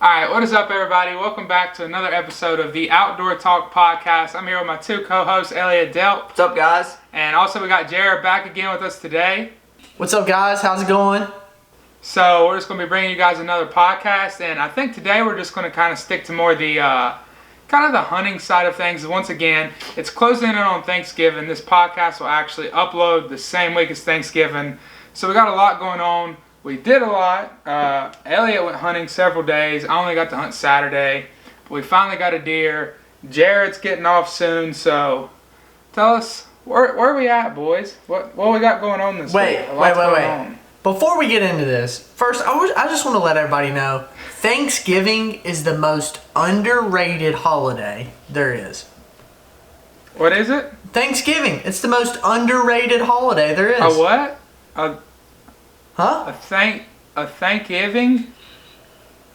Alright, what is up everybody? Welcome back to another episode of the Outdoor Talk podcast. I'm here with my two co-hosts, Elliot Delp. What's up, guys? And also we got Jared back again with us today. What's up, guys? How's it going? So we're just going to be bringing you guys another podcast, and I think today we're just going to kind of stick to more the kind of the hunting side of things. Once again, it's closing in on Thanksgiving. This podcast will actually upload the same week as Thanksgiving. So we got a lot going on. We did a lot. Elliot went hunting several days. I only got to hunt Saturday. But we finally got a deer. Jared's getting off soon, so tell us, where are we at, boys? What we got going on this week? Wait. Before we get into this, first, I just want to let everybody know, Thanksgiving is the most underrated holiday there is. What is it? Thanksgiving. It's the most underrated holiday there is. A what? Huh? A Thanksgiving?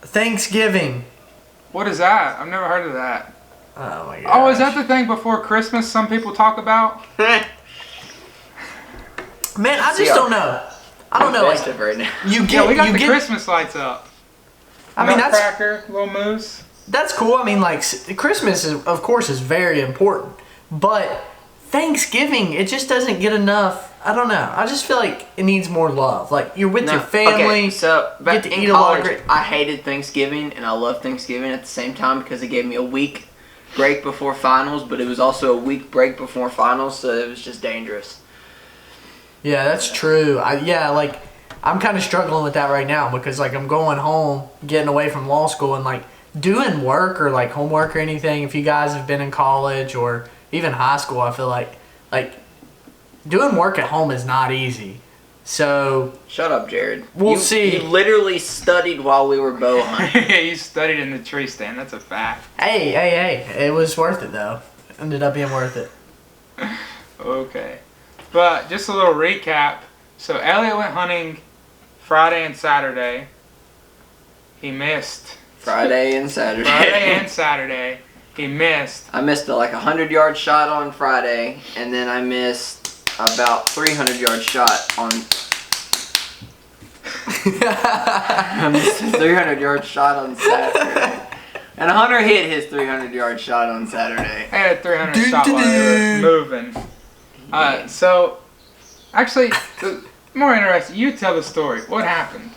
Thanksgiving. What is that? I've never heard of that. Oh my god. Oh, is that the thing before Christmas some people talk about? Man, I just don't know. I don't know. Like, right now. We got the Christmas lights up. I mean, Nutcracker, little moose. That's cool. I mean, like, Christmas of course is very important, but Thanksgiving, it just doesn't get enough. I don't know. I just feel like it needs more love. Like, you're with your family. Okay, so get to in eat college, I hated Thanksgiving and I loved Thanksgiving at the same time because it gave me a week break before finals, but it was also a week break before finals, so it was just dangerous. Yeah, that's true. I'm kind of struggling with that right now because, like, I'm going home, getting away from law school, and, like, doing work or, like, homework or anything. If you guys have been in college or even high school, I feel like doing work at home is not easy. So Shut up, Jared. We'll see. You literally studied while we were bow hunting. Yeah, you studied in the tree stand. That's a fact. Hey. It was worth it, though. Ended up being worth it. Okay. But just a little recap. So Elliot went hunting Friday and Saturday. He missed. Friday and Saturday. He missed. I missed a 100-yard shot on Friday, and then I missed about 300-yard shot on. I missed a 300-yard shot on Saturday, and Hunter hit his 300-yard shot on Saturday. I had a 300 shot while they were moving. So, actually, more interesting. You tell the story. What happened?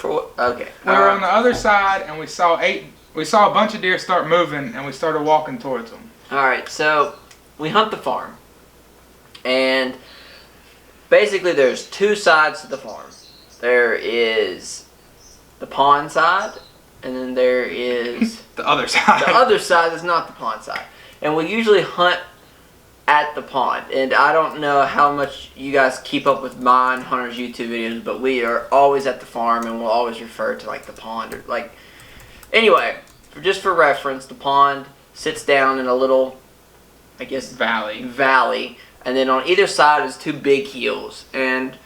Okay. We were on the other side, and we saw a bunch of deer start moving, and we started walking towards them. All right, so we hunt the farm, and basically there's two sides to the farm. There is the pond side, and then there is the other side. The other side is not the pond side, and we usually hunt at the pond. And I don't know how much you guys keep up with mine, Hunter's YouTube videos, but we are always at the farm, and we'll always refer to the pond or Anyway, just for reference, the pond sits down in a little, valley, and then on either side is two big hills. And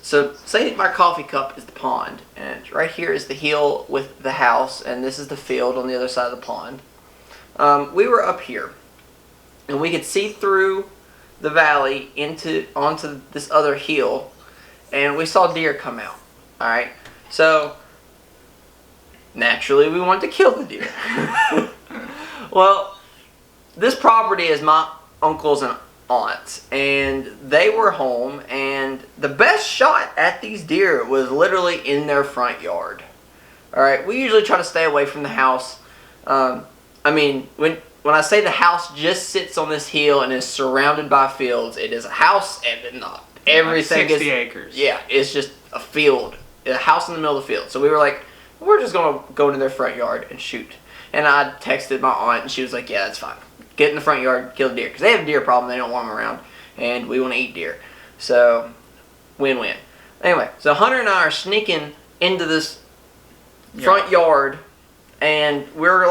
say my coffee cup is the pond, and right here is the hill with the house, and this is the field on the other side of the pond. We were up here, and we could see through the valley onto this other hill, and we saw deer come out. All right, so naturally, we wanted to kill the deer. Well, this property is my uncles and aunts, and they were home, and the best shot at these deer was literally in their front yard. All right, we usually try to stay away from the house. When I say the house just sits on this hill and is surrounded by fields, it is a house and not everything 60 acres. Yeah, it's just a field, a house in the middle of the field. So we were like, we're just going to go into their front yard and shoot. And I texted my aunt, and she was like, yeah, that's fine. Get in the front yard, kill the deer. Because they have a deer problem. They don't want them around. And we want to eat deer. So, win-win. Anyway, so Hunter and I are sneaking into this front yard. And we're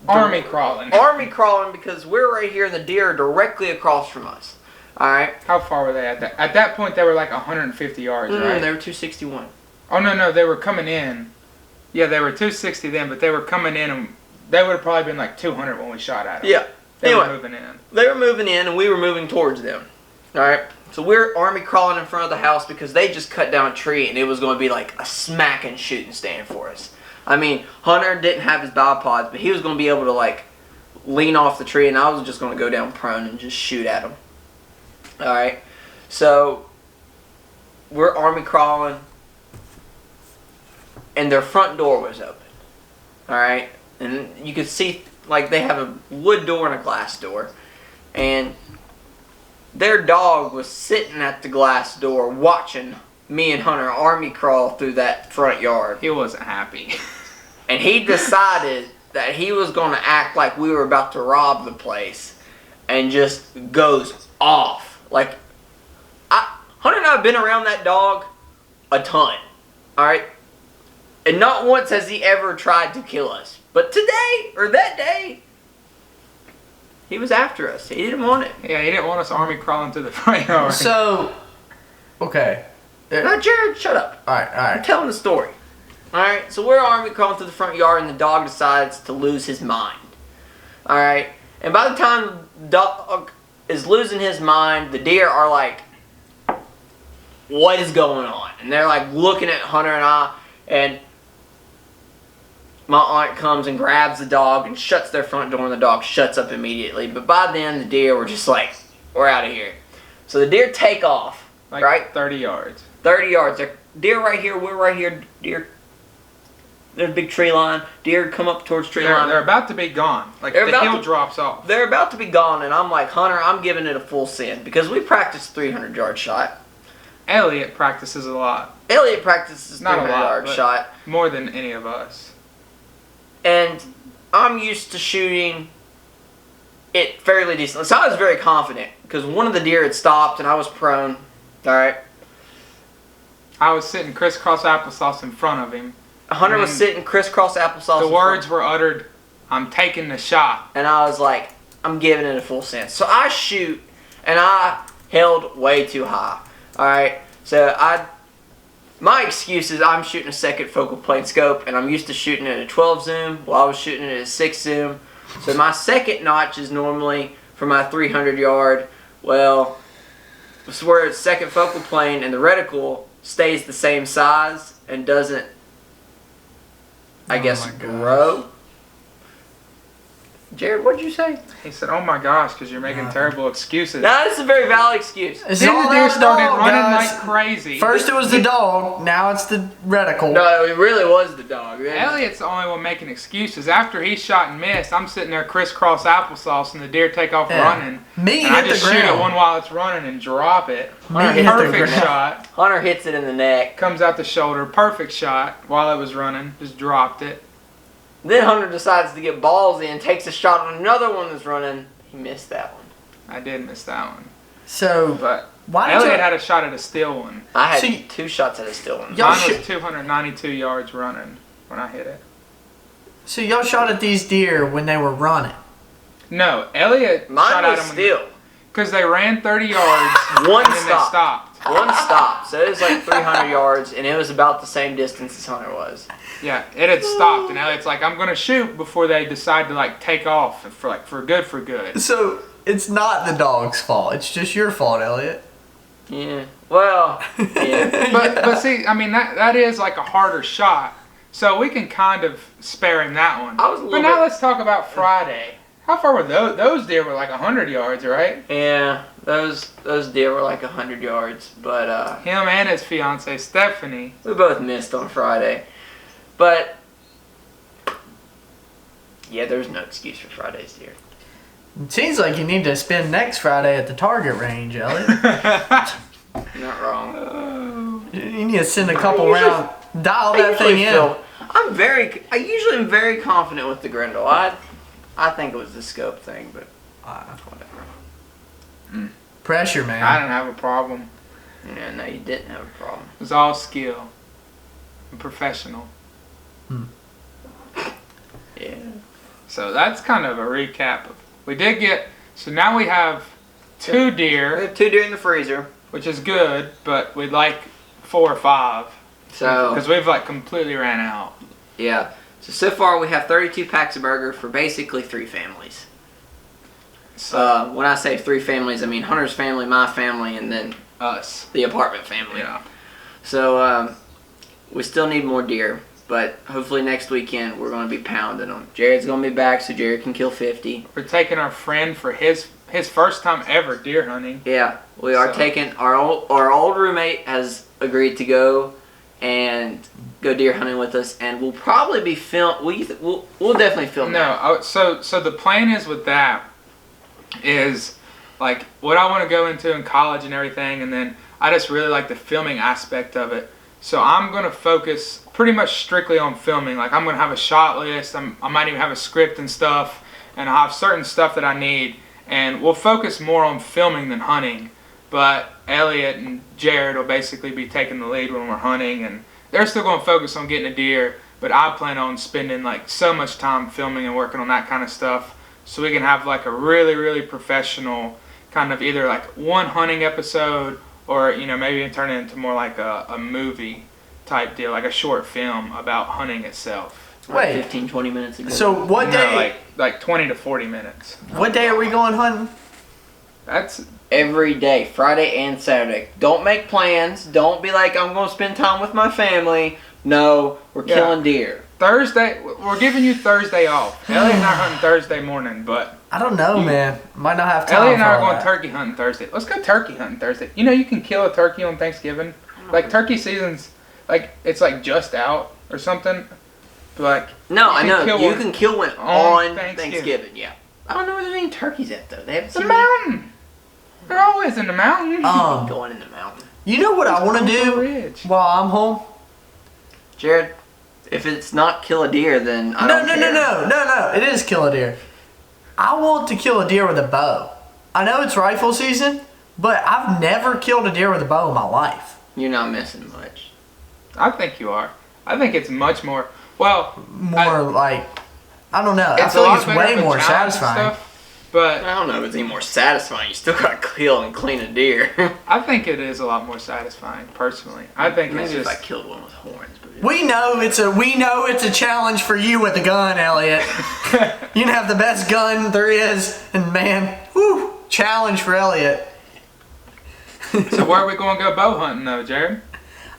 army crawling. Army crawling because we're right here and the deer are directly across from us. Alright? How far were they at that? At that point, they were 150 yards, right? They were 261. Oh, no, they were coming in. Yeah, they were 260 then, but they were coming in, and they would have probably been 200 when we shot at them. Yeah. They were moving in. They were moving in, and we were moving towards them. Alright? So we're army crawling in front of the house because they just cut down a tree, and it was going to be a smacking shooting stand for us. I mean, Hunter didn't have his bipods, but he was going to be able to, like, lean off the tree, and I was just going to go down prone and just shoot at him. Alright, so we're army crawling, and their front door was open. Alright, and you could see, like, they have a wood door and a glass door, and their dog was sitting at the glass door watching me and Hunter army crawl through that front yard. He wasn't happy. And he decided that he was going to act like we were about to rob the place and just goes off. Like, Hunter and I have been around that dog a ton, alright? And not once has he ever tried to kill us. But today, or that day, he was after us. He didn't want it. Yeah, he didn't want us army crawling through the front yard. So, okay. Now, Jared, shut up. Alright, I'm alright. telling the story. Alright, so we're army crawling through the front yard and the dog decides to lose his mind. Alright, and by the time the dog is losing his mind, the deer are like, what is going on? And they're like looking at Hunter and I, and my aunt comes and grabs the dog and shuts their front door, and the dog shuts up immediately. But by then, the deer were just like, we're out of here. So the deer take off, like right? 30 yards. 30 yards. They're deer right here, we're right here, deer. There's a big tree line. Deer come up towards tree line. They're about to be gone. Like, They're the about hill to- drops off. They're about to be gone, and I'm like, Hunter, I'm giving it a full send because we practiced 300-yard shot. Elliot practices a lot. Elliot practices Not a lot, 300-yard but shot. More than any of us. And I'm used to shooting it fairly decently. So I was very confident because one of the deer had stopped and I was prone. Alright. I was sitting crisscross applesauce in front of him. Hunter was sitting crisscross applesauce. The in words front. were uttered, I'm taking the shot. And I was like, I'm giving it a full send. So I shoot, and I held way too high. Alright. So my excuse is I'm shooting a second focal plane scope, and I'm used to shooting at a 12 zoom while I was shooting at a 6 zoom. So my second notch is normally for my 300 yard. Well, it's where it's second focal plane and the reticle stays the same size and doesn't, I guess, my gosh. grow. Jared, what did you say? He said, oh my gosh, because you're making terrible excuses. No, this is a very valid excuse. It's Then all the deer that started dog, running guys. like crazy. First it was the dog, now it's the reticle. No, it really was the dog. Elliot's the only one making excuses. After he shot and missed, I'm sitting there crisscross applesauce, and the deer take off Yeah. running. Me And I hit just the shoot at ground. one while it's running and drop it. Me hit the Perfect ground. shot. Hunter hits it in the neck. Comes out the shoulder. Perfect shot while it was running. Just dropped it. Then Hunter decides to get balls in, takes a shot on another one that's running. He missed that one. I did miss that one. So, But why did Elliot you... had a shot at a still one. I had See- 2 shots at a still one. Y'all Mine should- was 292 yards running when I hit it. So y'all shot at these deer when they were running. No, Elliot Mine shot at was them still. because they ran 30 yards One and then they stop. stopped. One stop. So it was like 300 yards, and it was about the same distance as Hunter was. Yeah, it had stopped, and Elliot's like, I'm gonna shoot before they decide to like take off for good. So, it's not the dog's fault. It's just your fault, Elliot. Yeah. Well, yeah. But see, I mean that is like a harder shot, so we can kind of spare him that one. I was a But little now bit- let's talk about Friday. How far were those? Those deer were like 100 yards, right? Yeah, those deer were like 100 yards, but Him and his fiance Stephanie. we both missed on Friday. But yeah, there's no excuse for Friday's deer. It seems like you need to spend next Friday at the target range, Elliot. Not wrong. You need to send a couple round, dial that thing in. I usually am very confident with the Grendel. I think it was the scope thing, but whatever. Pressure, man. I don't have a problem. Yeah, no, you didn't have a problem. It was all skill. I'm professional. Yeah. So that's kind of a recap. We did get. So now we have 2 We deer, have 2 deer in the freezer. which is good, but we'd like 4 or 5 So because we've like completely ran out. yeah. So far we have 32 packs of burger for basically 3 families. So When I say 3 families, I mean Hunter's family, my family, and then us. the apartment family. Yeah. So we still need more deer. But hopefully next weekend we're going to be pounding them. Jared's going to be back so Jared can kill 50. We're taking our friend for his first time ever deer hunting. Yeah, we are taking our old roommate has agreed to go and go deer hunting with us, and we'll probably be we'll definitely film that. No, so the plan is with that is like what I want to go into in college and everything, and then I just really like the filming aspect of it. So I'm going to focus pretty much strictly on filming. Like I'm going to have a shot list. I might even have a script and stuff, and I'll have certain stuff that I need, and we'll focus more on filming than hunting. But Elliot and Jared will basically be taking the lead when we're hunting, and they're still going to focus on getting a deer, but I plan on spending like so much time filming and working on that kind of stuff so we can have like a really, really professional kind of either like one hunting episode or, you know, maybe turn it into more like a movie type deal, like a short film about hunting itself. Wait, 15, 20 minutes ago. So what day? Like 20 to 40 minutes. What day are we going hunting? That's every day, Friday and Saturday. Don't make plans. Don't be like, I'm going to spend time with my family. No, we're killing deer. Thursday, we're giving you Thursday off. Elliot and I are hunting Thursday morning, but I don't know, man. Might not have time. Elliot and I are for all going that. turkey hunting Thursday. Let's go turkey hunting Thursday. You know, you can kill a turkey on Thanksgiving. Like turkey season's like it's like just out or something. But like no, I know you can kill one on Thanksgiving. Thanksgiving. Yeah, I don't know where there's any turkeys at though. They haven't the seen mountain. They're always in the mountain. Going in the mountain. You know what I want to do while I'm home? Jared, if it's not kill a deer, then I don't care. No. It is kill a deer. I want to kill a deer with a bow. I know it's rifle season, but I've never killed a deer with a bow in my life. You're not missing much. I think you are. I think it's much more. Well, like I don't know. I feel like it's way more satisfying. But I don't know if it's any more satisfying. You still got to kill and clean a deer. I think it is a lot more satisfying, personally. I think maybe it's if just I killed one with horns. But we know it's a challenge for you with a gun, Elliot. You can have the best gun there is, and man, whew, challenge for Elliot. So where are we going to go bow hunting though, Jared?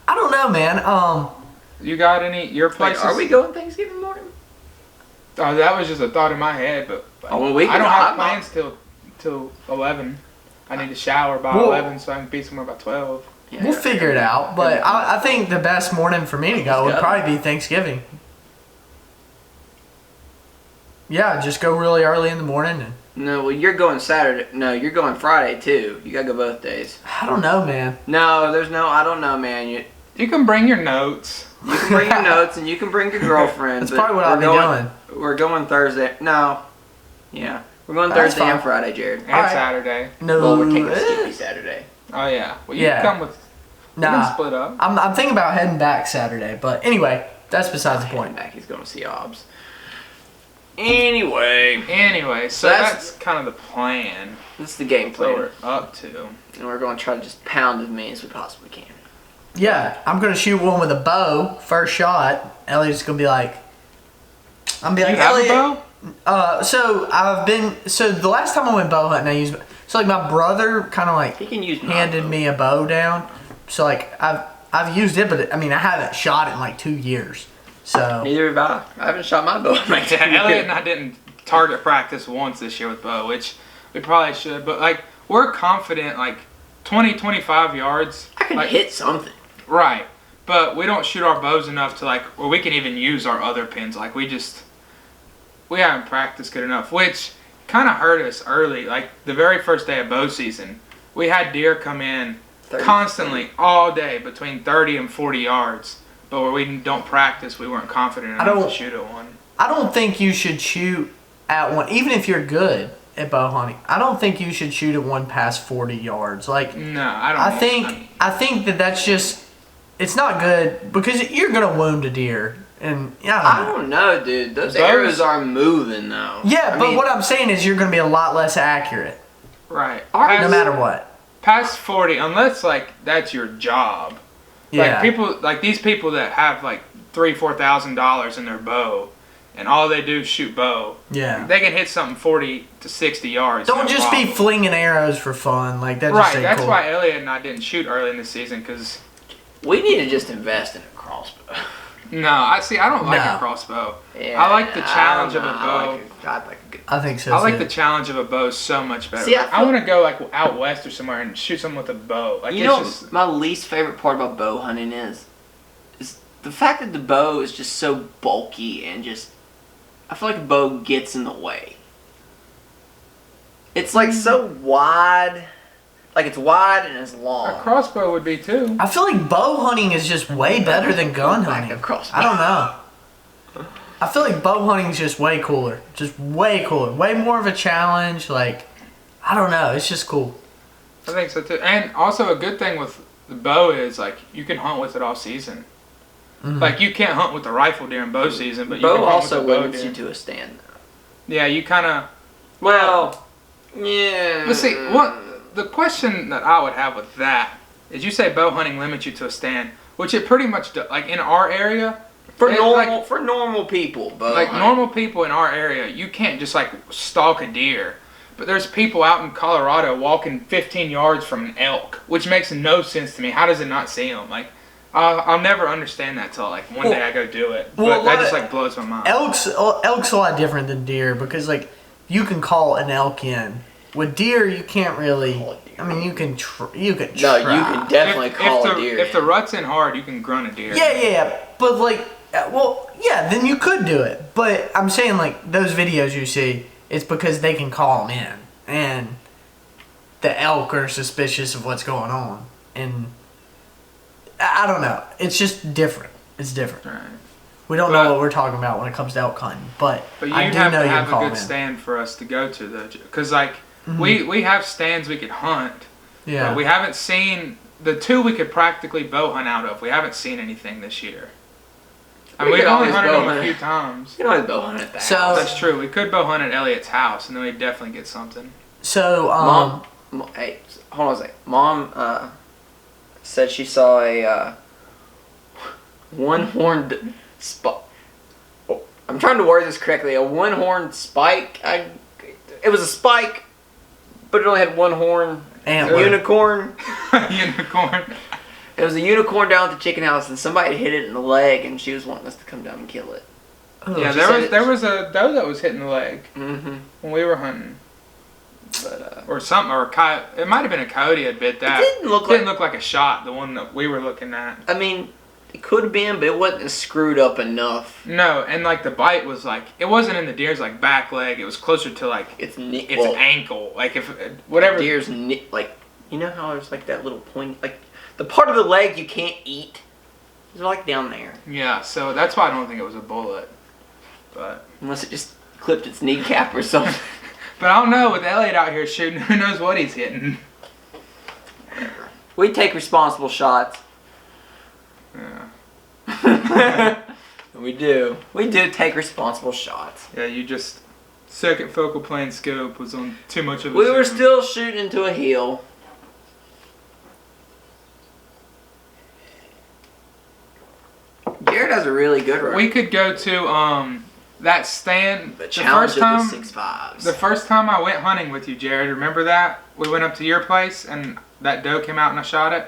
I don't know, man. You got your places? Are we going Thanksgiving morning? Oh, that was just a thought in my head, but I don't have plans till 11. I need to shower by 11 so I can be somewhere by 12. Yeah, we'll figure it out, but I think the best morning for me to go would probably be Thanksgiving. Yeah, just go really early in the morning. No, well, you're going Saturday. No, you're going Friday, too. You got to go both days. I don't know, man. No, I don't know, man. You can bring your notes. You can bring your notes, and you can bring your girlfriend. That's probably what I'll be doing. We're going Thursday. No. Yeah. We're going Thursday and Friday, Jared. And Saturday. No. Well, we're taking Skippy Saturday. Oh, yeah. Well, you can come with... We can split up. I'm thinking about heading back Saturday, but anyway, that's besides the point. Back, he's going to see Obs. Anyway, so that's kind of the plan. That's the game plan. We're up to. And we're going to try to just pound as many as we possibly can. Yeah, I'm going to shoot one with a bow, first shot. Elliot's going to be like... Elliot... Have a bow? So the last time I went bow hunting, I used... So like my brother kind of like handed me a bow down. So like I've used it, but I haven't shot it in like 2 years. So neither have I. I haven't shot my bow in like 2 years. Elliot and I didn't target practice once this year with bow, which we probably should. But like we're confident, like 20, 25 yards. I can hit something. Right, but we don't shoot our bows enough to like where we can even use our other pins. Like we haven't practiced good enough, which kind of hurt us early. Like the very first day of bow season, we had deer come in constantly all day between 30 and 40 yards. But where we don't practice, we weren't confident enough to shoot at one. I don't think you should shoot at one, even if you're good at bow hunting. I don't think you should shoot at one past 40 yards. Like no, I don't. I think that's just it's not good because you're gonna wound a deer. And I don't know, dude. Those arrows are moving though. Yeah, but what I'm saying is you're going to be a lot less accurate. Right. No matter what. Past 40, unless like that's your job. Yeah. Like these people that have like $3,000-$4,000 in their bow, and all they do is shoot bow. Yeah. They can hit something 40 to 60 yards. Don't just be flinging arrows for fun. Like that. Right. That's why Elliot and I didn't shoot early in the season because we need to just invest in a crossbow. No, I don't like No. a crossbow. Yeah, I like the challenge of a I bow. like a good. I think so. I like too. the challenge of a bow so much better. See, I want to go like out west or somewhere and shoot someone with a bow. Like You it's know, just my least favorite part about bow hunting is the fact that the bow is just so bulky and just. I feel like a bow gets in the way. It's like so wide, like it's wide and it's long. a crossbow would be too. I feel like bow hunting is just way better than gun Like hunting. a crossbow. I don't know. I feel like bow hunting is just way cooler. Just way cooler. Way more of a challenge. Like, I don't know. It's just cool. I think so too. And also a good thing with the bow is like you can hunt with it all season. Mhm. Like you can't hunt with the rifle during bow season, but you Bow can hunt also with the bow limits you during. to a stand. Yeah, you kind of. Well, yeah. Let's see. What the question that I would have with that is, you say bow hunting limits you to a stand, which it pretty much does. Like in our area, For it- normal, like- for normal people, bow like hunting. normal people in our area, you can't just like stalk a deer. But there's people out in Colorado walking 15 yards from an elk, which makes no sense to me. How does it not see them? Like, I'll never understand that till like one day I go do it. But well, that just like blows my mind. Elk's a lot different than deer because like you can call an elk in. With deer, you can't really. Call a deer. I mean, you can you can No, try. you can definitely call a deer. If the rut's in hard, you can grunt a deer. Yeah. But like, then you could do it. But I'm saying like those videos you see, it's because they can call them in, and the elk are suspicious of what's going on, and I don't know. It's just different. It's different. Right. We don't But- know what we're talking about when it comes to elk hunting, but But I you do have know to you can have a call good them in. stand for us to go to, though. Because like Mhm. we have stands we could hunt, Yeah. but we haven't seen the two we could practically bow hunt out of. We haven't seen anything this year. And We we've could only always hunted bow them a hunt. few times. You can always bow hunt at the So- house. That's true. We could bow hunt at Elliot's house, and then we'd definitely get something. So, Hey, hold on a second. Mom said she saw a one-horned spike. Oh, I'm trying to word this correctly. A one-horned spike. It was a spike, but it only had one horn. antler. Unicorn. Unicorn. It was a unicorn down at the chicken house, and somebody hit it in the leg, and she was wanting us to come down and kill it. Oh, Yeah, she there said was there was a doe that was hitting the leg Mm-hmm. when we were hunting, But or something, or a coyote. It might have been a coyote that bit that. it didn't look like. a shot. The one that we were looking at. I mean, it could have been, but it wasn't screwed up enough. No, and like the bite was like it wasn't in the deer's like back leg. It was closer to like It's its ankle. Like if whatever. Deer's like, you know how there's like that little point, like the part of the leg you can't eat. It's like down there, Yeah, so that's why I don't think it was a bullet. But unless it just clipped its kneecap or something. I don't know, with Elliot out here shooting, who knows what he's hitting. We take responsible shots. Yeah. We do. We do take responsible shots. Yeah, you just second focal plane scope was on too much of a We were zoom. still shooting into a hill. Jared has a really good rifle. We could go to that stand The the challenge first of time. the 6.5s. The first time I went hunting with you, Jared, remember that? We went up to your place and that doe came out and I shot it?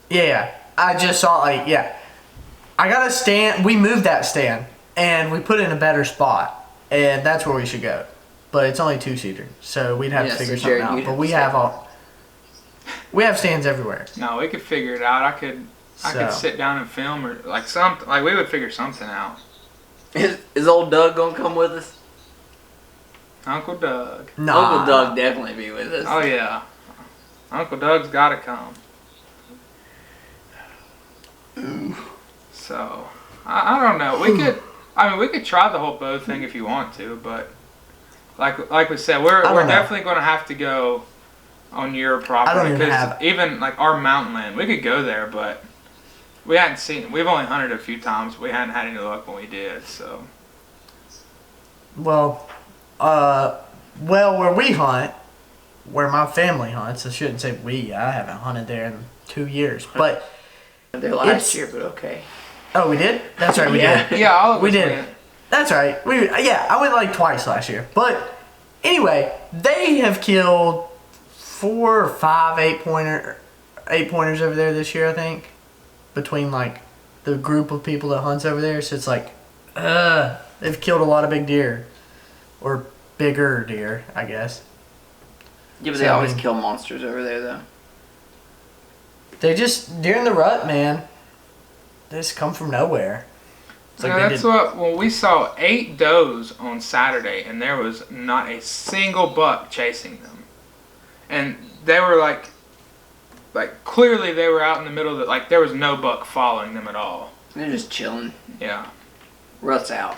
Yeah, I just saw I got a stand. We moved that stand and we put it in a better spot, and that's where we should go. But it's only 2-seater, so we'd have Yeah, to figure so Jared, something you'd out. have But we to have we have stands everywhere. No, we could figure it out. I could So. sit down and film or like something. Like we would figure something out. Is old Doug gonna come with us? Uncle Doug. Nah, Uncle Doug definitely be with us. Oh yeah. Uncle Doug's gotta come. So I don't know. We could try the whole bow thing if you want to, but like we said, we're I don't know. definitely gonna have to go on your property even have- even like our mountain land, we could go there, but we've only hunted a few times. We hadn't had any luck when we did, so. Well, where we hunt, where my family hunts, I shouldn't say we. I haven't hunted there in 2 years, but There last It's- year, but okay. oh, we did. That's right, we Yeah. did. Yeah, all of We us did. went. That's right. I went like twice last year. But anyway, they have killed 4 or 5 8-pointers over there this year, I think. Between like the group of people that hunts over there. So it's like, they've killed a lot of big deer, or bigger deer, I guess. Yeah, but they always kill monsters over there, though. They just, during the rut, man, they just come from nowhere. It's like well, we saw 8 does on Saturday, and there was not a single buck chasing them. And they were like clearly they were out in the middle of like there was no buck following them at all. They're just chilling. Yeah. Rut's out.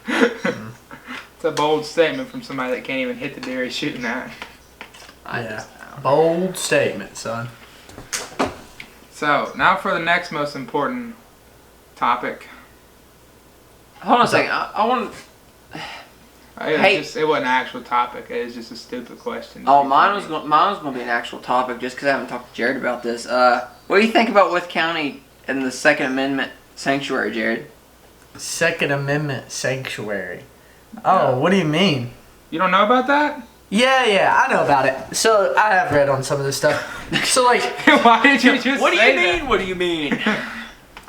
It's a bold statement from somebody that can't even hit the deer he's shooting at. Yeah. Bold statement, son. So, now for the next most important topic. Hold on a second. I want It wasn't an actual topic. It was just a stupid question. Oh, mine was going to be an actual topic just because I haven't talked to Jared about this. What do you think about Wythe County and the Second Amendment sanctuary, Jared? Second Amendment sanctuary. Oh, what do you mean? You don't know about that? Yeah, I know about it. So I have read on some of this stuff. So like, why did you just What do say you mean? that? What do you mean?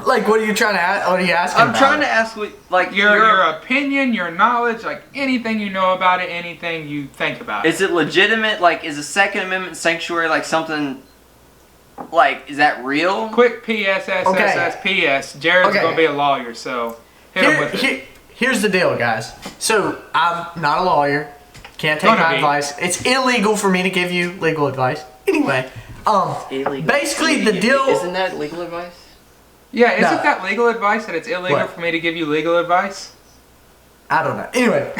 Like, what are you trying to ask? What are you asking? I'm trying to ask like your opinion, your knowledge, like anything you know about it, anything you think about it. Is it legitimate? Like, is the Second Amendment sanctuary like something? Like, is that real? Quick P.S. Jared's gonna be a lawyer, so hit him with it. Here's the deal, guys. So I'm not a lawyer. Can't take my advice. It's illegal for me to give you legal advice. Anyway, illegal. Basically the deal. Isn't that legal advice? Yeah, isn't that legal advice that it's illegal for me to give you legal advice? I don't know. Anyway,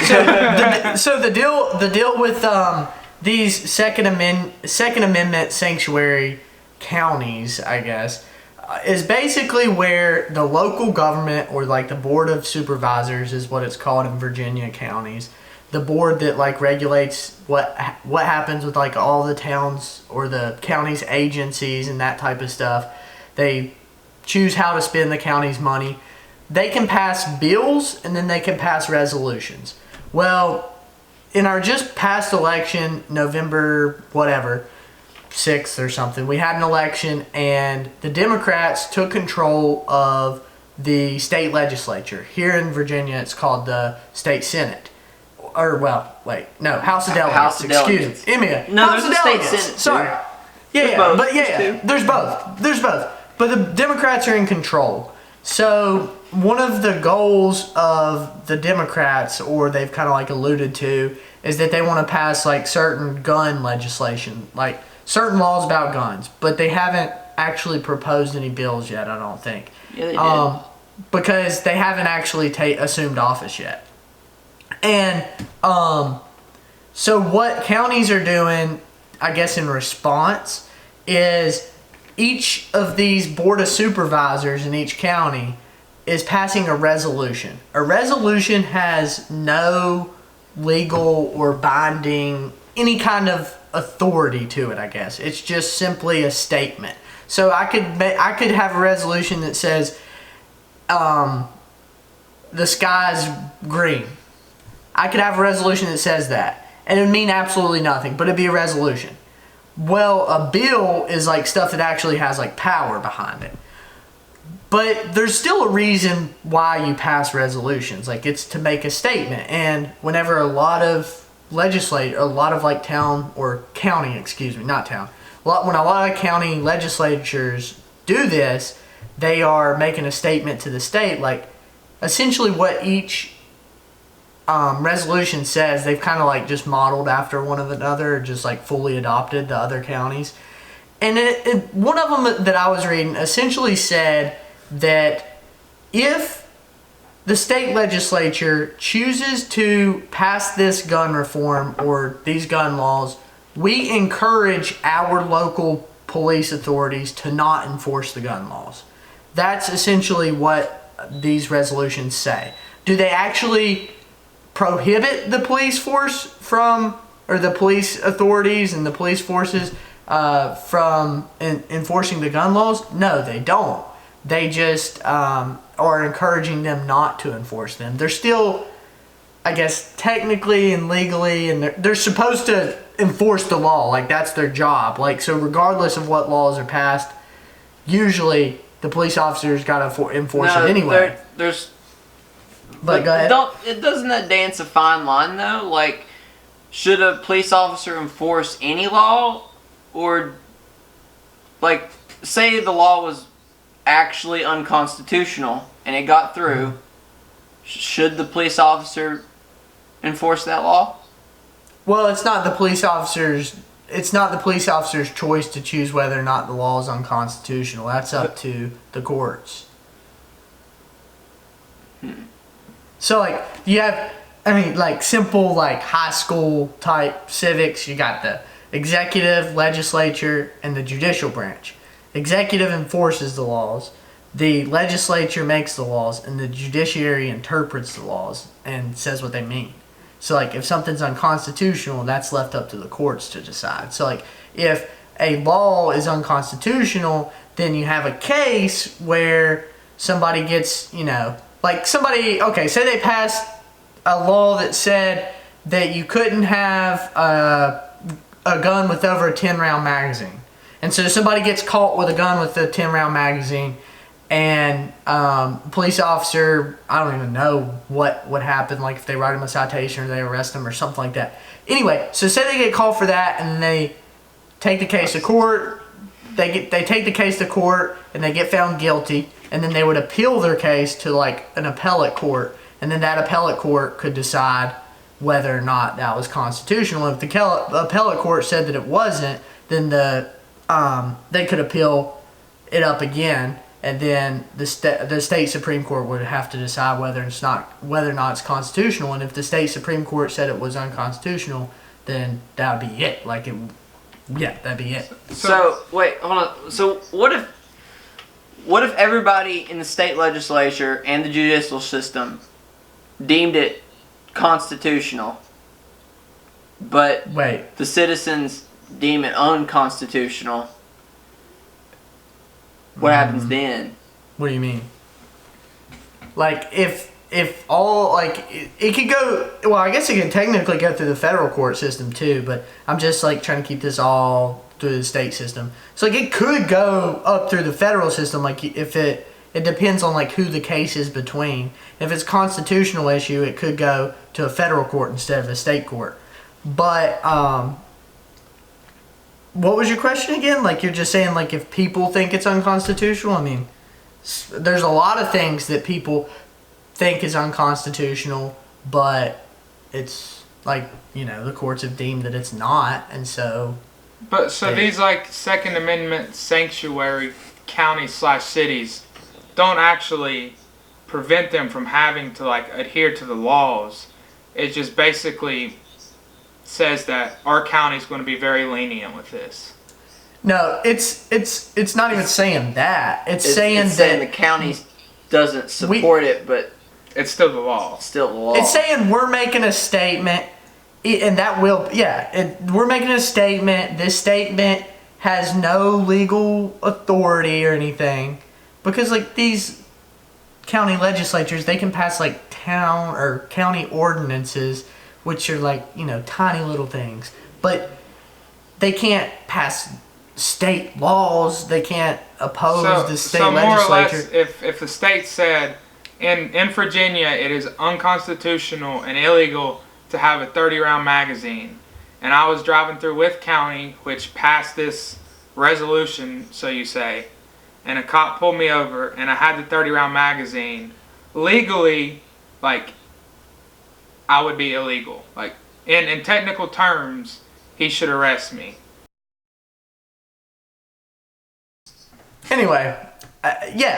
so the deal with these Second Amendment sanctuary counties, I guess, is basically where the local government, or like the Board of Supervisors is what it's called in Virginia counties, the board that like regulates what happens with like all the towns or the county's agencies and that type of stuff. They choose how to spend the county's money. They can pass bills and then they can pass resolutions. Well, in our just past election, November 6th or something, we had an election and the Democrats took control of the state legislature. Here in Virginia, it's called the state Senate. House of Delegates. House of Delegates. Excuse me. No, House there's of a state Delegates. Senate. Sorry. There's both. But the Democrats are in control. So one of the goals of the Democrats, or they've kind of like alluded to, is that they want to pass like certain gun legislation, like certain laws about guns. But they haven't actually proposed any bills yet, I don't think. Yeah, they did. Because they haven't actually assumed office yet. And so what counties are doing, I guess in response, is each of these Board of Supervisors in each county is passing a resolution. A resolution has no legal or binding, any kind of authority to it, I guess. It's just simply a statement. So I could have a resolution that says the sky's green. I could have a resolution that says that, and it would mean absolutely nothing, but it'd be a resolution. Well, a bill is like stuff that actually has like power behind it. But there's still a reason why you pass resolutions. Like, it's to make a statement. And whenever a lot of like town or county, not town. When a lot of county legislatures do this, they are making a statement to the state, like essentially what each resolution says. They've kind of like just modeled after one of another, just like fully adopted the other counties. And one of them that I was reading essentially said that if the state legislature chooses to pass this gun reform or these gun laws, we encourage our local police authorities to not enforce the gun laws. That's essentially what these resolutions say. Do they actually prohibit the police force the police authorities and the police forces from enforcing the gun laws? No, they don't. They just are encouraging them not to enforce them. They're still, I guess, technically and legally, and they're supposed to enforce the law. Like, that's their job. Like, so regardless of what laws are passed, usually the police officers got to enforce it anyway. But go ahead. Doesn't that dance a fine line though? Like, should a police officer enforce any law, or like, say the law was actually unconstitutional and it got through, should the police officer enforce that law? Well, it's not the police officer's choice to choose whether or not the law is unconstitutional. That's up to the courts. So, like, you have, like, simple, like, high school type civics. You got the executive, legislature, and the judicial branch. Executive enforces the laws. The legislature makes the laws, and the judiciary interprets the laws and says what they mean. So, like, if something's unconstitutional, that's left up to the courts to decide. So, like, if a law is unconstitutional, then you have a case where somebody gets, like say they passed a law that said that you couldn't have a gun with over a 10-round magazine. And so somebody gets caught with a gun with a 10-round magazine, and police officer, I don't even know what would happen, like if they write them a citation or they arrest them or something like that. Anyway, so say they get called for that and they take the case to court, they take the case to court and they get found guilty, and then they would appeal their case to like an appellate court, and then that appellate court could decide whether or not that was constitutional. If the appellate court said that it wasn't, then they could appeal it up again, and then the state Supreme Court would have to decide whether or not it's constitutional. And if the state Supreme Court said it was unconstitutional, then that would be it. That'd be it. So wait, hold on. So what if everybody in the state legislature and the judicial system deemed it constitutional, but the citizens deem it unconstitutional? What happens then? What do you mean? Like, if all, like, it could go, well, I guess it could technically go through the federal court system too, but I'm just, like, trying to keep this all through the state system. So, like, it could go up through the federal system, like, if it depends on, like, who the case is between. If it's a constitutional issue, it could go to a federal court instead of a state court. But, what was your question again? Like, you're just saying, like, if people think it's unconstitutional? I mean, there's a lot of things that people think is unconstitutional, but it's, like, the courts have deemed that it's not, and so... But, so these, like, Second Amendment sanctuary counties/cities don't actually prevent them from having to, like, adhere to the laws. It just basically says that our county is going to be very lenient with this. No, it's not even saying that. It's saying the county doesn't support it, but it's still the law. It's saying we're making a statement, and that will, we're making a statement. This statement has no legal authority or anything, because, like, these county legislatures, they can pass, like, town or county ordinances, which are, like, tiny little things, but they can't pass state laws. They can't oppose the state legislature. More or less, if the state said in Virginia it is unconstitutional and illegal to have a 30-round magazine, and I was driving through Wythe County, which passed this resolution, so you say, and a cop pulled me over and I had the 30-round magazine, legally, like, I would be illegal. Like, in technical terms, he should arrest me. Anyway,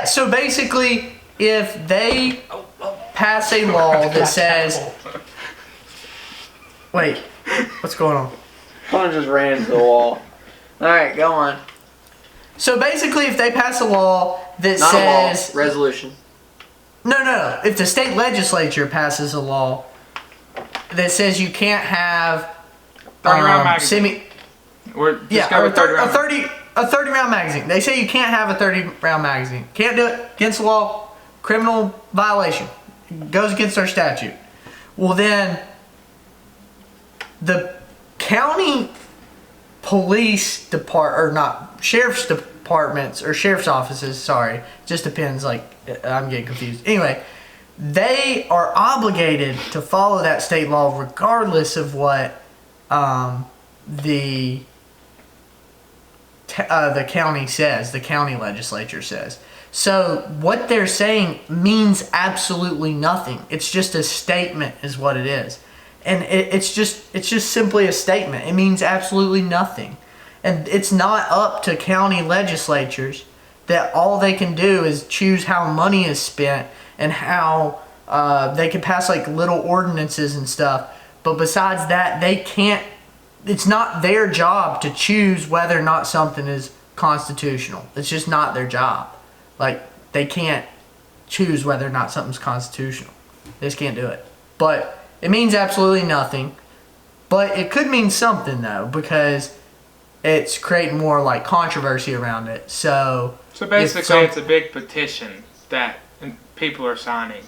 so basically, if they pass a law that says... Wait, what's going on? Someone just ran into the wall. Alright, go on. So basically, if they pass a law that Not says... a law, resolution. No. If the state legislature passes a law that says you can't have 30-round magazine. A 30-round magazine. They say you can't have a 30-round magazine. Can't do it. Against the law. Criminal violation. Goes against our statute. Well, then the county police department, or not, sheriff's departments or sheriff's offices, sorry, just depends, like, I'm getting confused. Anyway, they are obligated to follow that state law regardless of what the county says, the county legislature says. So what they're saying means absolutely nothing. It's just a statement is what it is. And it's just simply a statement. It means absolutely nothing. And it's not up to county legislatures that all they can do is choose how money is spent and how they can pass like little ordinances and stuff. But besides that, they can't, it's not their job to choose whether or not something is constitutional. It's just not their job. Like, they can't choose whether or not something's constitutional. They just can't do it. But it means absolutely nothing. But it could mean something, though, because it's creating more, like, controversy around it. So basically, it's a big petition that people are signing.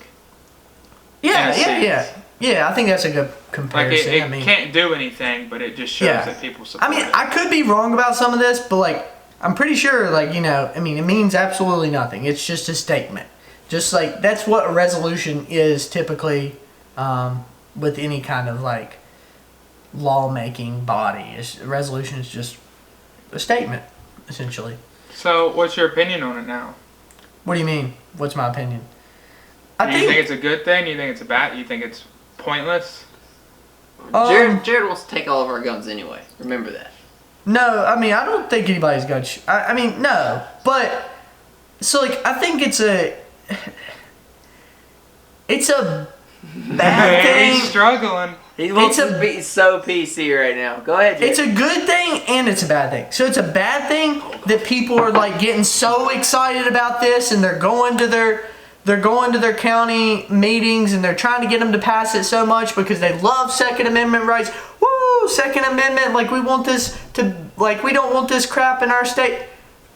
Yeah, I think that's a good comparison. Like, it can't do anything, but it just shows that people support it. I could be wrong about some of this, but, like, I'm pretty sure, like, it means absolutely nothing. It's just a statement. Just, like, that's what a resolution is typically with any kind of, like, lawmaking body. A resolution is just a statement, essentially. So, what's your opinion on it now? What do you mean? What's my opinion? Do you think it's a good thing? Do you think it's a bad? You think it's pointless? Jared wants to take all of our guns anyway. Remember that. No, I don't think anybody's got. No, but so like I think it's a bad thing. He's struggling. He wants to be so PC right now. Go ahead, Jared. It's a good thing and it's a bad thing. So it's a bad thing that people are like getting so excited about this and they're going to their county meetings and they're trying to get them to pass it so much because they love Second Amendment rights. Woo, Second Amendment, like we don't want this crap in our state.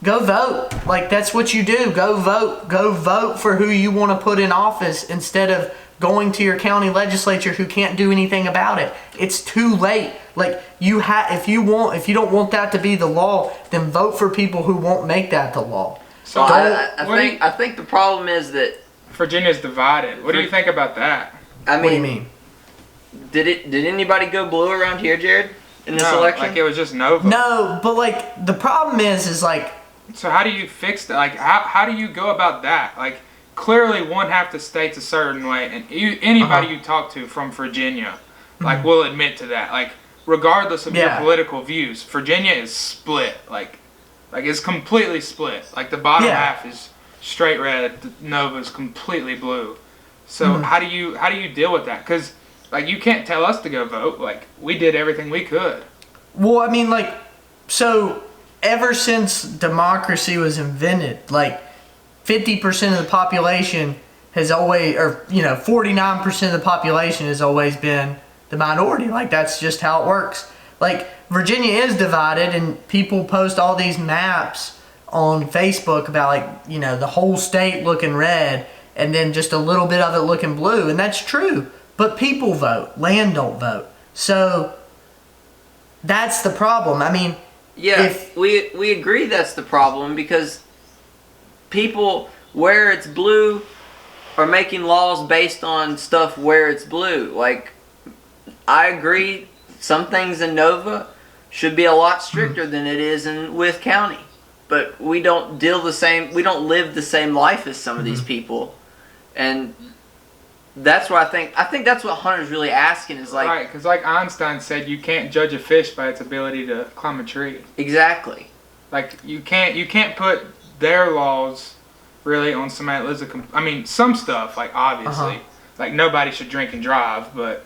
Go vote. Like that's what you do. Go vote. Go vote for who you want to put in office instead of going to your county legislature who can't do anything about it. It's too late. Like if you don't want that to be the law, then vote for people who won't make that the law. So I think the problem is that Virginia's divided. What do you think about that? What do you mean? Did anybody go blue around here, Jared, in this election? Like it was just Nova. No, but like the problem is like. So how do you fix that? Like how do you go about that? Like clearly one half the state's a certain way, and anybody you talk to from Virginia, like will admit to that. Like regardless of your political views, Virginia is split. Like it's completely split. Like the bottom half is straight red, the Nova's completely blue. So how do you deal with that? Because like you can't tell us to go vote. Like we did everything we could. Well, I mean, like so ever since democracy was invented, like 50% of the population has always, or 49% of the population has always been the minority. Like that's just how it works. Like Virginia is divided, and people post all these maps on Facebook about like the whole state looking red, and then just a little bit of it looking blue, and that's true. But people vote, land don't vote, so that's the problem. I mean, we agree that's the problem because people where it's blue are making laws based on stuff where it's blue. Like I agree, some things in Nova should be a lot stricter than it is in Wythe County. But we don't live the same life as some of these people. And that's what I think that's what Hunter's really asking is like... Right, because like Einstein said, you can't judge a fish by its ability to climb a tree. Exactly. Like you can't put their laws really on somebody that lives some stuff, like obviously. Like nobody should drink and drive, but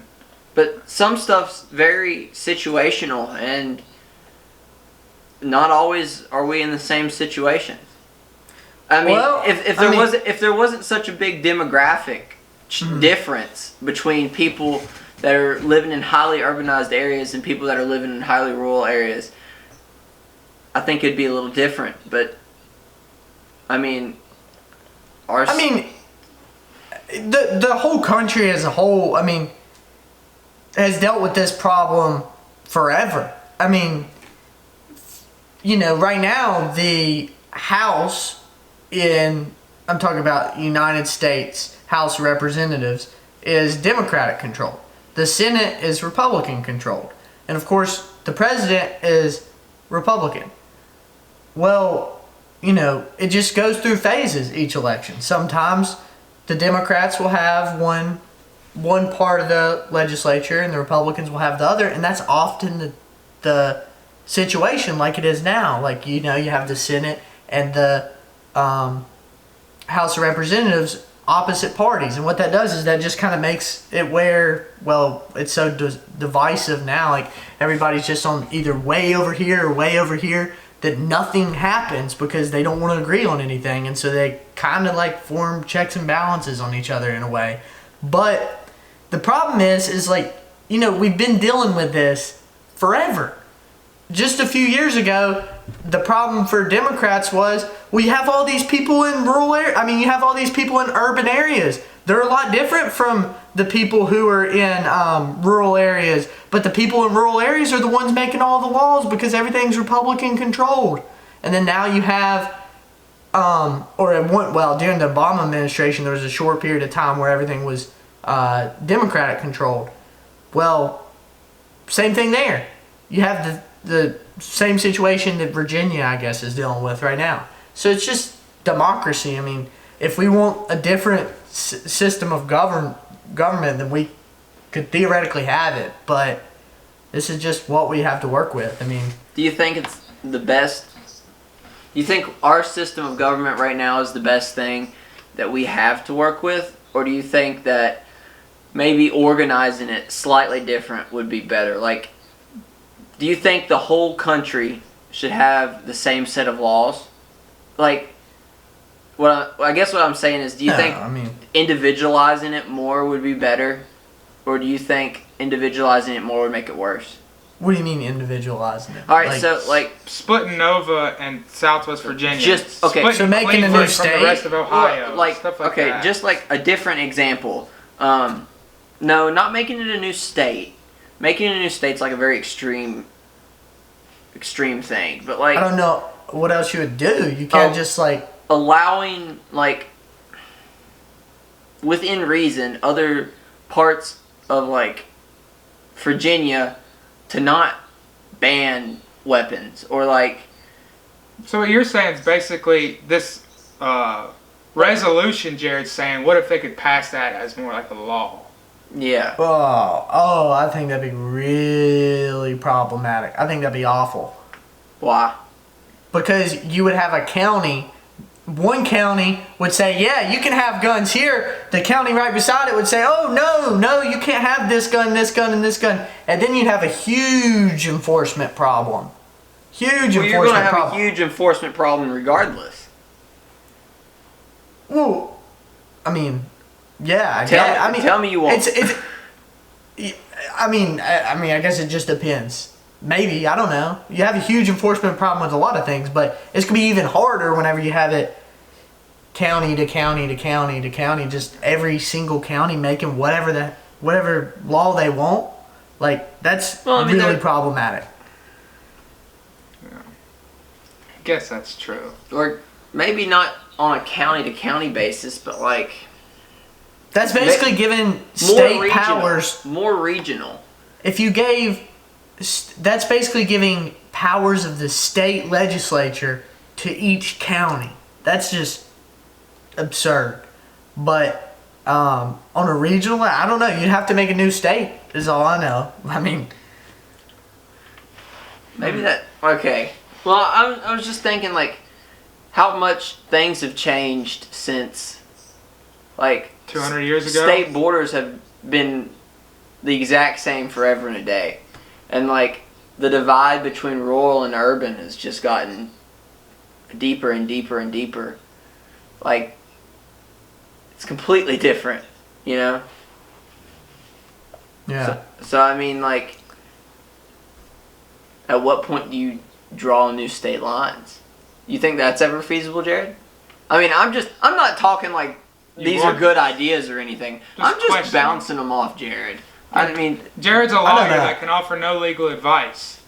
some stuff's very situational, and not always are we in the same situation. I mean, if there wasn't such a big demographic difference between people that are living in highly urbanized areas and people that are living in highly rural areas, I think it'd be a little different. But I mean, the whole country as a whole, has dealt with this problem forever. Right now, the House I'm talking about United States House of Representatives, is Democratic controlled. The Senate is Republican controlled. And of course, the president is Republican. Well, it just goes through phases each election. Sometimes the Democrats will have one part of the legislature and the Republicans will have the other, and that's often the situation like it is now. Like, you have the Senate and the House of Representatives opposite parties, and what that does is that just kind of makes it where, well, it's so divisive now. Like, everybody's just on either way over here or way over here, that nothing happens because they don't want to agree on anything, and so they kind of like form checks and balances on each other in a way. But the problem is like, we've been dealing with this forever. Just a few years ago, the problem for Democrats was, well, you have all these people in rural areas. I mean, you have all these people in urban areas. They're a lot different from the people who are in rural areas. But the people in rural areas are the ones making all the laws because everything's Republican controlled. And then now you have, during the Obama administration, there was a short period of time where everything was Democratic controlled. Well, same thing there. You have the same situation that Virginia, I guess, is dealing with right now. So it's just democracy. I mean, if we want a different system of government, then we could theoretically have it. But this is just what we have to work with. I mean, do you think it's the best? Do you think our system of government right now is the best thing that we have to work with? Or do you think that maybe organizing it slightly different would be better? Like, do you think the whole country should have the same set of laws? Like, I guess what I'm saying is, do you think individualizing it more would be better? Or do you think individualizing it more would make it worse? What do you mean individualizing it? All right, so splitting Nova and Southwest Virginia. Just okay. So making a new state from the rest of Ohio. Stuff like that. Just like a different example. No, not making it a new state. Making it a new state's like a very extreme thing. But like, I don't know what else you would do. You can't just like allowing, like, within reason, other parts of like Virginia to not ban weapons, or like. So what you're saying is basically this resolution Jared's saying, what if they could pass that as more like a law? Yeah. Oh, I think that'd be really problematic. I think that'd be awful. Why? Because you would have a county. One county would say, yeah, you can have guns here. The county right beside it would say, oh, no, you can't have this gun, and this gun. And then you'd have a huge enforcement problem. You're going to have a huge enforcement problem regardless. Well, I mean, yeah. Tell me you won't. I guess it just depends. Maybe, I don't know. You have a huge enforcement problem with a lot of things, but it's going to be even harder whenever you have it county to county to county to county, just every single county making whatever law they want. Like, that's really problematic. Yeah. I guess that's true. Or maybe not on a county to county basis, but like, that's basically giving state powers. More regional. That's basically giving powers of the state legislature to each county. That's just absurd. But on a regional, I don't know. You'd have to make a new state, is all I know. I mean, maybe that. Okay. Well, I was just thinking, like, how much things have changed since, like, 200 years ago. State borders have been the exact same forever and a day. And, like, the divide between rural and urban has just gotten deeper and deeper and deeper. Like, it's completely different, you know? Yeah. So I mean, like, at what point do you draw new state lines? You think that's ever feasible, Jared? I mean, I'm not talking like these are good ideas or anything. I'm just bouncing them off Jared. I mean, Jared's a lawyer that can offer no legal advice.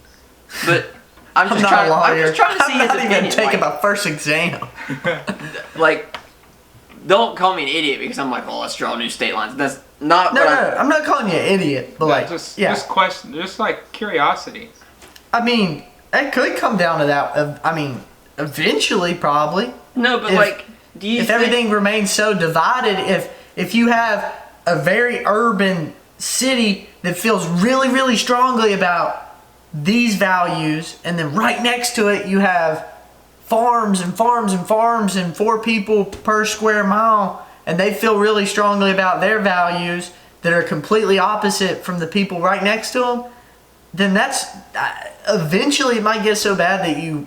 But I'm just not trying. a lawyer. I'm just trying to see I'm his not even opinion. taking Like, my first exam. like, don't call me an idiot because I'm like, oh, let's draw new state lines. That's not No, what I'm not calling you an idiot, but like, just question, just like curiosity. I mean, it could come down to that. I mean, eventually, probably. No, but If- like, do you if think, everything remains so divided, if you have a very urban city that feels really, really strongly about these values, and then right next to it you have farms and farms and farms and 4 people per square mile, and they feel really strongly about their values that are completely opposite from the people right next to them, then that's eventually it might get so bad that you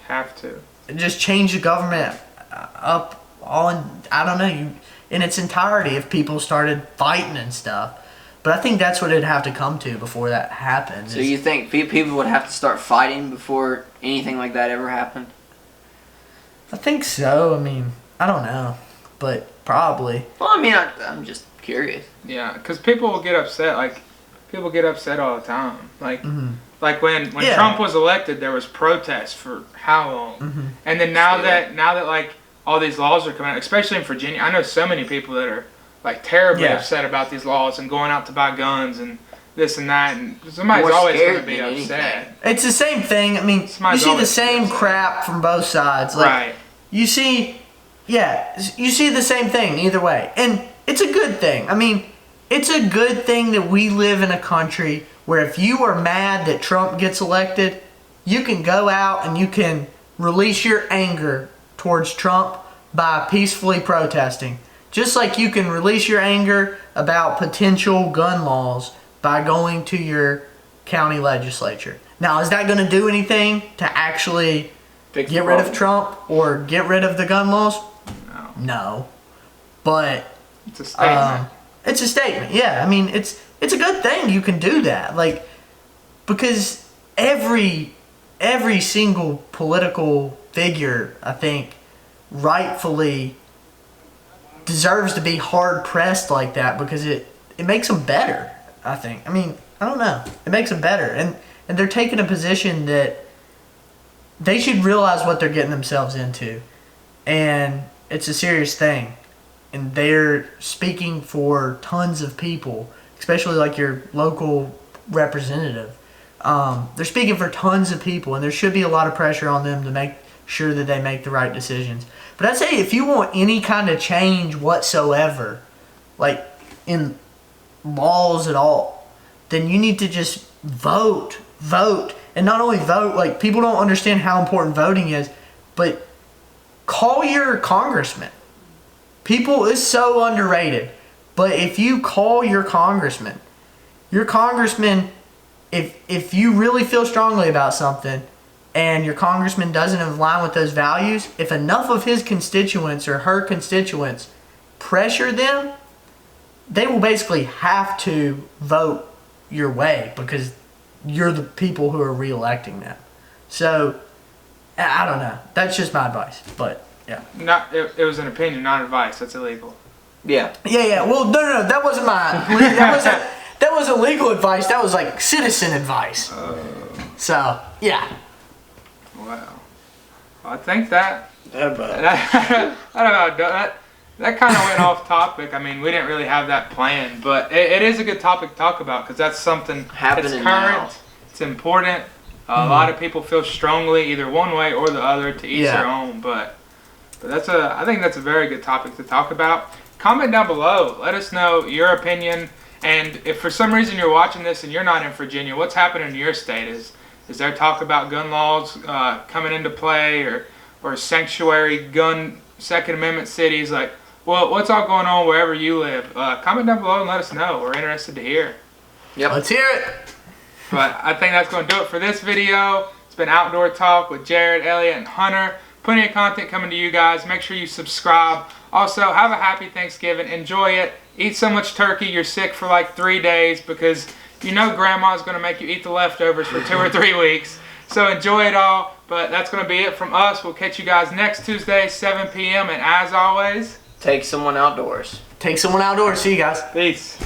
Have to. just change the government up all in, I don't know, in its entirety if people started fighting and stuff. But I think that's what it'd have to come to before that happened. so you think people would have to start fighting before anything like that ever happened? I think so. I mean, I don't know, but probably. Well, I mean, I'm just curious. Yeah, because people will get upset. Like, people get upset all the time. Like, like when Yeah. Trump was elected, there was protests for how long? And then now that like all these laws are coming out, especially in Virginia, I know so many people that are like terribly Yeah. upset about these laws and going out to buy guns and this and that, and somebody's More always going scared to be than upset. anything. It's the same thing. I mean, you Somebody's see the always same upset. crap from both sides. Like, Right. you see the same thing either way. And it's a good thing. I mean, it's a good thing that we live in a country where if you are mad that Trump gets elected, you can go out and you can release your anger towards Trump by peacefully protesting. Just like you can release your anger about potential gun laws by going to your county legislature. Now, is that going to do anything to actually Fix get the rid of problem. Trump or get rid of the gun laws? No. No. But It's a statement. it's a statement. Yeah, I mean, it's a good thing you can do that. Like, because every single political figure, I think, rightfully deserves to be hard pressed like that because it makes them better, I think. I mean, I don't know. It makes them better. And they're taking a position that they should realize what they're getting themselves into. And it's a serious thing. And they're speaking for tons of people, especially like your local representative. They're speaking for tons of people, and there should be a lot of pressure on them to make sure that they make the right decisions. But I'd say if you want any kind of change whatsoever, like in laws at all, then you need to just vote. And not only vote, like people don't understand how important voting is, but call your congressman. People is so underrated. But if you call your congressman, if you really feel strongly about something and your congressman doesn't align with those values, if enough of his constituents or her constituents pressure them, they will basically have to vote your way because you're the people who are re-electing them. So, I don't know. That's just my advice. But, yeah. It was an opinion, not advice. That's illegal. Yeah. Yeah. Well, no. That wasn't that wasn't legal advice. That was like citizen advice. So, yeah. Wow. Well, I think that How about I don't know. That kind of went off topic. I mean, we didn't really have that planned, but it is a good topic to talk about because that's something Happening that's current. now. It's important. A lot of people feel strongly either one way or the other, to each their own. But I think that's a very good topic to talk about. Comment down below. Let us know your opinion. And if for some reason you're watching this and you're not in Virginia, what's happening in your state? Is there talk about gun laws coming into play or sanctuary gun Second Amendment cities? Like, well, what's all going on wherever you live? Comment down below and let us know. We're interested to hear. Yep. Let's hear it. But I think that's going to do it for this video. It's been Outdoor Talk with Jared, Elliot, and Hunter. Plenty of content coming to you guys. Make sure you subscribe. Also, have a happy Thanksgiving. Enjoy it. Eat so much turkey you're sick for like 3 days because you know Grandma's going to make you eat the leftovers for 2 or 3 weeks. So enjoy it all. But that's going to be it from us. We'll catch you guys next Tuesday, 7 p.m. And as always, Take someone outdoors. Take someone outdoors. See you guys. peace.